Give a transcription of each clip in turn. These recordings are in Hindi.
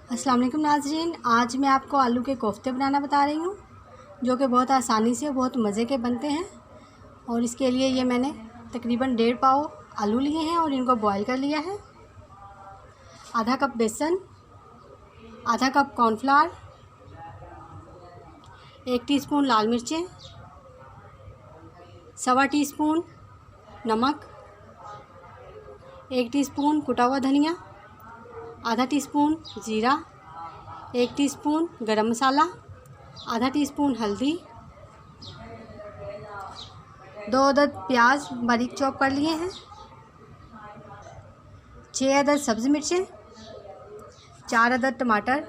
अस्सलाम वालेकुम नाज़रीन, आज मैं आपको आलू के कोफ्ते बनाना बता रही हूँ जो कि बहुत आसानी से बहुत मज़े के बनते हैं। और इसके लिए ये मैंने तकरीबन 1.5 पाव आलू लिए हैं और इनको बॉईल कर लिया है। आधा कप बेसन, आधा कप कॉर्नफ्लावर, 1 टीस्पून लाल मिर्चें, 1.25 टीस्पून नमक, 1 टीस्पून कुटा हुआ धनिया, आधा टीस्पून ज़ीरा, 1 टीस्पून गरम मसाला, आधा टीस्पून हल्दी, 2 अदद प्याज बारीक चॉप कर लिए हैं, 6 अदद सब्ज़ मिर्चें, 4 अदद टमाटर,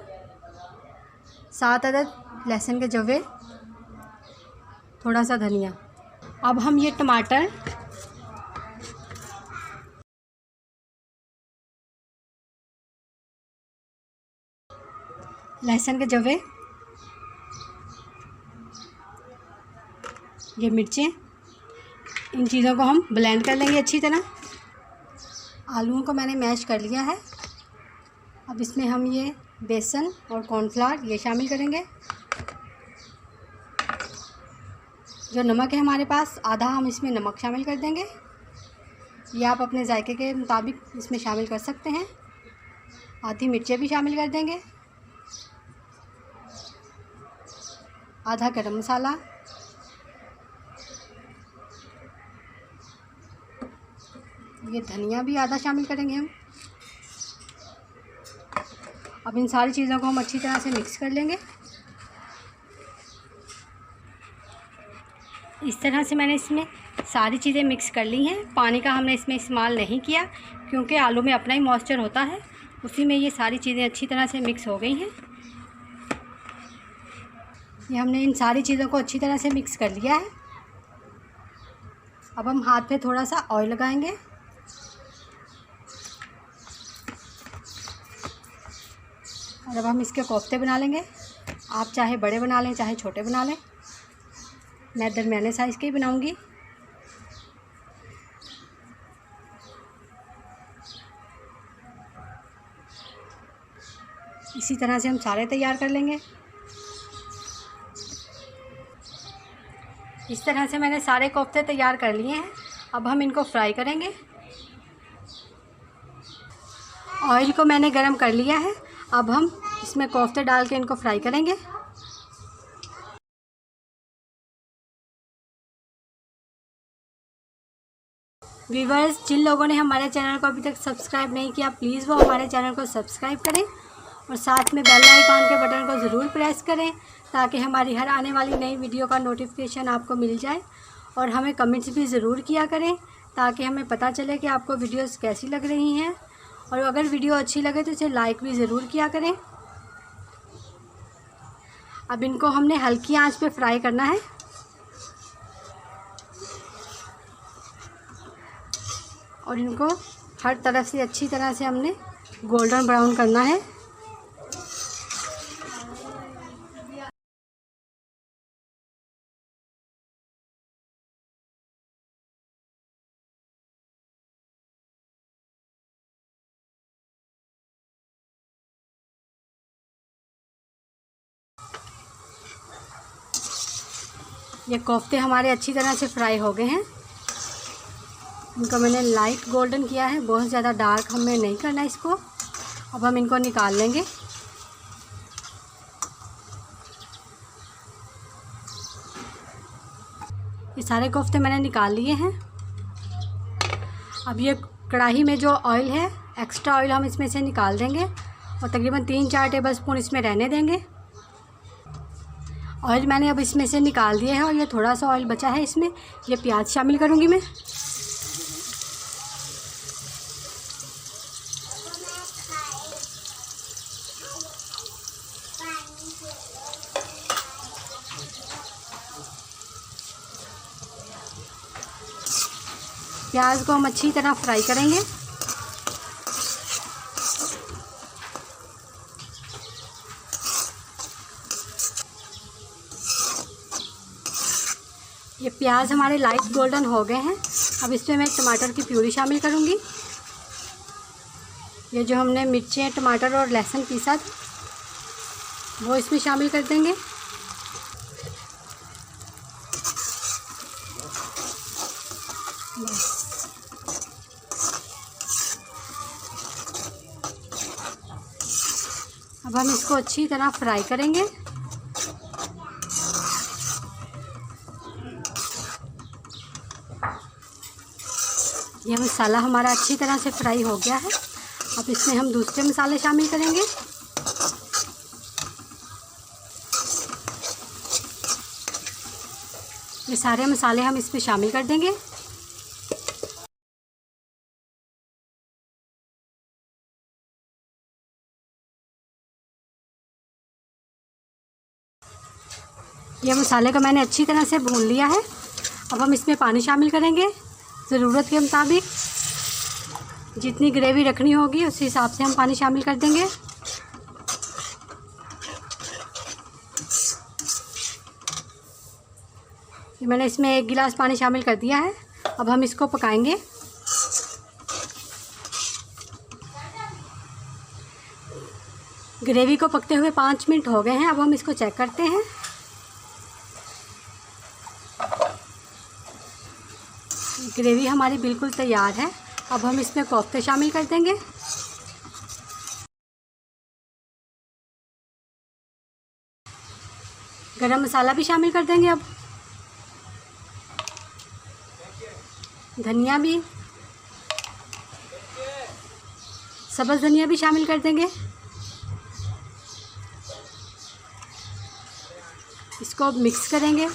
7 अदद लहसुन के जवे, थोड़ा सा धनिया। अब हम ये टमाटर लहसुन के जवे, ये मिर्चें, इन चीज़ों को हम ब्लेंड कर लेंगे अच्छी तरह। आलूओं को मैंने मैश कर लिया है। अब इसमें हम ये बेसन और कॉर्नफ्लावर ये शामिल करेंगे। जो नमक है हमारे पास, आधा हम इसमें नमक शामिल कर देंगे। ये आप अपने जायके के मुताबिक इसमें शामिल कर सकते हैं। आधी मिर्चें भी शामिल कर देंगे, आधा गरम मसाला, ये धनिया भी आधा शामिल करेंगे हम। अब इन सारी चीज़ों को हम अच्छी तरह से मिक्स कर लेंगे। इस तरह से मैंने इसमें सारी चीज़ें मिक्स कर ली हैं। पानी का हमने इसमें इस्तेमाल नहीं किया क्योंकि आलू में अपना ही मॉइस्चर होता है, उसी में ये सारी चीज़ें अच्छी तरह से मिक्स हो गई हैं। ये हमने इन सारी चीज़ों को अच्छी तरह से मिक्स कर लिया है। अब हम हाथ पे थोड़ा सा ऑयल लगाएंगे और अब हम इसके कोफ्ते बना लेंगे। आप चाहे बड़े बना लें चाहे छोटे बना लें, मैं दरमियाने साइज़ के ही बनाऊंगी। इसी तरह से हम सारे तैयार कर लेंगे। इस तरह से मैंने सारे कोफ्ते तैयार कर लिए हैं। अब हम इनको फ्राई करेंगे। ऑयल को मैंने गरम कर लिया है। अब हम इसमें कोफ्ते डाल के इनको फ्राई करेंगे। व्यूअर्स, जिन लोगों ने हमारे चैनल को अभी तक सब्सक्राइब नहीं किया, प्लीज़ वो हमारे चैनल को सब्सक्राइब करें और साथ में बेल आइकॉन के बटन को ज़रूर प्रेस करें ताकि हमारी हर आने वाली नई वीडियो का नोटिफिकेशन आपको मिल जाए। और हमें कमेंट्स भी ज़रूर किया करें ताकि हमें पता चले कि आपको वीडियोस कैसी लग रही हैं। और अगर वीडियो अच्छी लगे तो इसे लाइक भी ज़रूर किया करें। अब इनको हमने हल्की आंच पे फ्राई करना है। और इनको हर तरफ से अच्छी तरह से हमने गोल्डन ब्राउन करना है। ये कोफ्ते हमारे अच्छी तरह से फ्राई हो गए हैं। इनको मैंने लाइट गोल्डन किया है, बहुत ज़्यादा डार्क हमें नहीं करना इसको। अब हम इनको निकाल लेंगे। ये सारे कोफ्ते मैंने निकाल लिए हैं। अब ये कढ़ाई में जो ऑयल है, एक्स्ट्रा ऑयल हम इसमें से निकाल देंगे और तकरीबन 3-4 टेबल स्पून इसमें रहने देंगे। ऑयल मैंने अब इसमें से निकाल दिया है और ये थोड़ा सा ऑयल बचा है, इसमें ये प्याज शामिल करूँगी मैं। प्याज को हम अच्छी तरह फ्राई करेंगे। ये प्याज हमारे लाइट गोल्डन हो गए हैं। अब इसमें मैं टमाटर की प्यूरी शामिल करूँगी। ये जो हमने मिर्ची, टमाटर और लहसुन पीसा था वो इसमें शामिल कर देंगे। अब हम इसको अच्छी तरह फ्राई करेंगे। यह मसाला हमारा अच्छी तरह से फ्राई हो गया है। अब इसमें हम दूसरे मसाले शामिल करेंगे। ये सारे मसाले हम इसमें शामिल कर देंगे। ये मसाले को मैंने अच्छी तरह से भून लिया है। अब हम इसमें पानी शामिल करेंगे ज़रूरत के मुताबिक। जितनी ग्रेवी रखनी होगी उस हिसाब से हम पानी शामिल कर देंगे। मैंने इसमें 1 गिलास पानी शामिल कर दिया है। अब हम इसको पकाएंगे। ग्रेवी को पकते हुए 5 मिनट हो गए हैं। अब हम इसको चेक करते हैं। ग्रेवी हमारी बिल्कुल तैयार है। अब हम इसमें कोफ्ते शामिल कर देंगे। गरम मसाला भी शामिल कर देंगे। अब धनिया भी, सब्ज़ धनिया भी शामिल कर देंगे। इसको मिक्स करेंगे।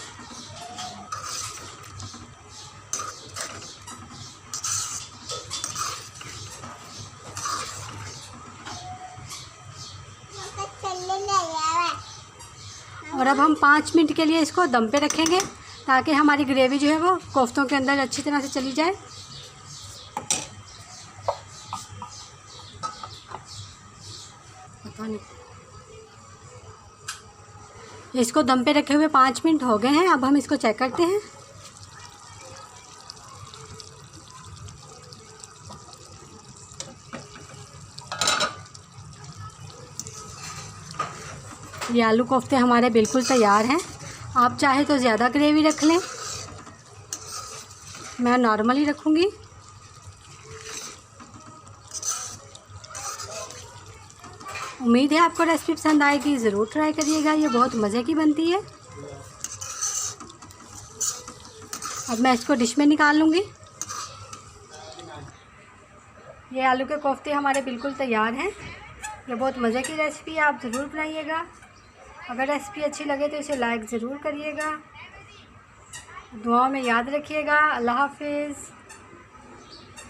और अब हम 5 मिनट के लिए इसको दम पे रखेंगे ताकि हमारी ग्रेवी जो है वो कोफ्तों के अंदर अच्छी तरह से चली जाए। पता नहीं, इसको दम पे रखे हुए 5 मिनट हो गए हैं। अब हम इसको चेक करते हैं। ये आलू कोफ्ते हमारे बिल्कुल तैयार हैं। आप चाहे तो ज़्यादा ग्रेवी रख लें, मैं नॉर्मल ही रखूँगी। उम्मीद है आपको रेसिपी पसंद आएगी। ज़रूर ट्राई करिएगा, ये बहुत मज़े की बनती है। अब मैं इसको डिश में निकाल लूँगी। ये आलू के कोफ्ते हमारे बिल्कुल तैयार हैं। ये बहुत मज़े की रेसिपी है, आप ज़रूर बनाइएगा। अगर रेसिपी अच्छी लगे तो इसे लाइक ज़रूर करिएगा। दुआओं में याद रखिएगा। अल्लाह हाफिज़।